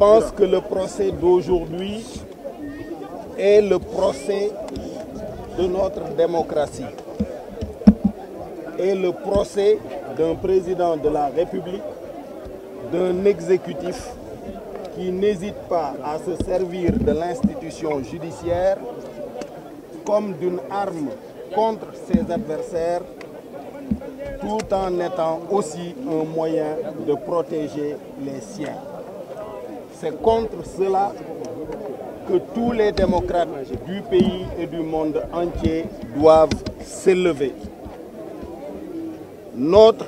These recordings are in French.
pense que le procès d'aujourd'hui est le procès de notre démocratie, est le procès d'un président de la République, d'un exécutif qui n'hésite pas à se servir de l'institution judiciaire comme d'une arme contre ses adversaires, tout en étant aussi un moyen de protéger les siens. C'est contre cela que tous les démocrates du pays et du monde entier doivent s'élever. Notre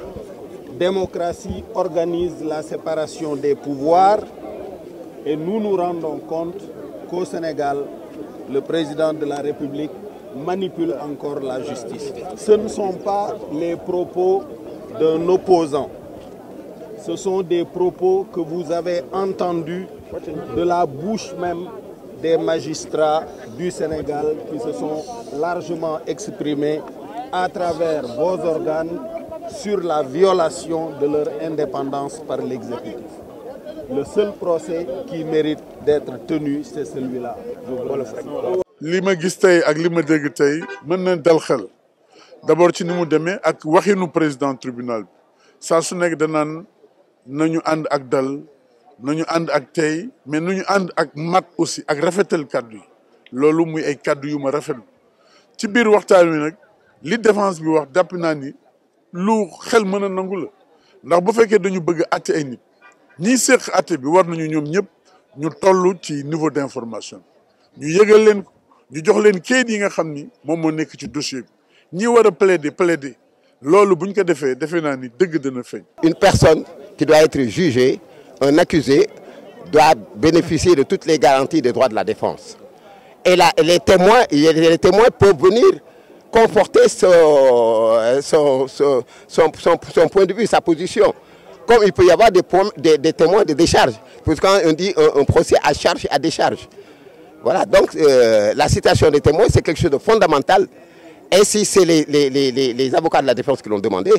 démocratie organise la séparation des pouvoirs et nous nous rendons compte qu'au Sénégal, le président de la République manipule encore la justice. Ce ne sont pas les propos d'un opposant. Ce sont des propos que vous avez entendus de la bouche même des magistrats du Sénégal qui se sont largement exprimés à travers vos organes sur la violation de leur indépendance par l'exécutif. Le seul procès qui mérite d'être tenu, c'est celui-là. Je vous le fais. li ma gis tey ak li ma dégg tey mën na dal xel d'abord ci ni mu demee ak waxinu président tribunal bi saa su nekk danaan nañu ànd ak dal nañu ànd ak tey mais nañu ànd ak mat aussi ak rafetal kaddu yi loolu muy ay kaddu yu ma rafetlu ci biir waxtaan wi nag li défense bi wax jàpp naa ni lu xel mën a nangu la ndax bu fekkee dañu bëgg àtte ay nit ñiy séq àtte bi war nañu ñoom ñëpp ñu toll ci niveau d'information ñu yëgal leen ko ñu jox leen kayit yi nga xam ni moom moo nekk ci dossier bi ñi war a plaider loolu buñ ko defee defe naa ni dëgg dana feeñ. Une personne qui doit être jugée, un accusé, doit bénéficier de toutes les garanties des droits de la défense. Et là, les témoins peuvent venir conforter son point de vue, sa position. Comme il peut y avoir des témoins de décharge. Parce que quand on dit un procès à charge et à décharge. Voilà, donc la citation des témoins, c'est quelque chose de fondamental. Et si c'est les avocats de la défense qui l'ont demandé,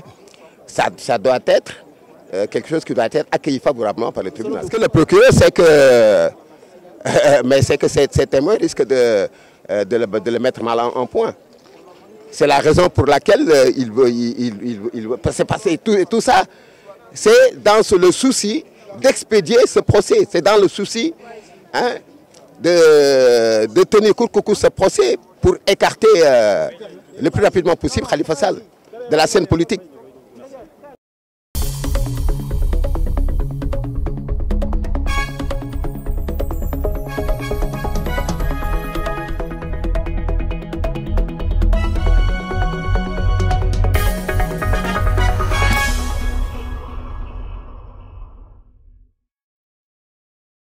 ça doit être quelque chose qui doit être accueilli favorablement par le tribunal. Ce que le procureur, c'est que ces témoins risquent de le mettre mal en point. C'est la raison pour laquelle il veut passer tout ça. C'est dans le souci d'expédier ce procès. C'est dans le souci de tenir court ce procès pour écarter le plus rapidement possible Khalifa Sall de la scène politique.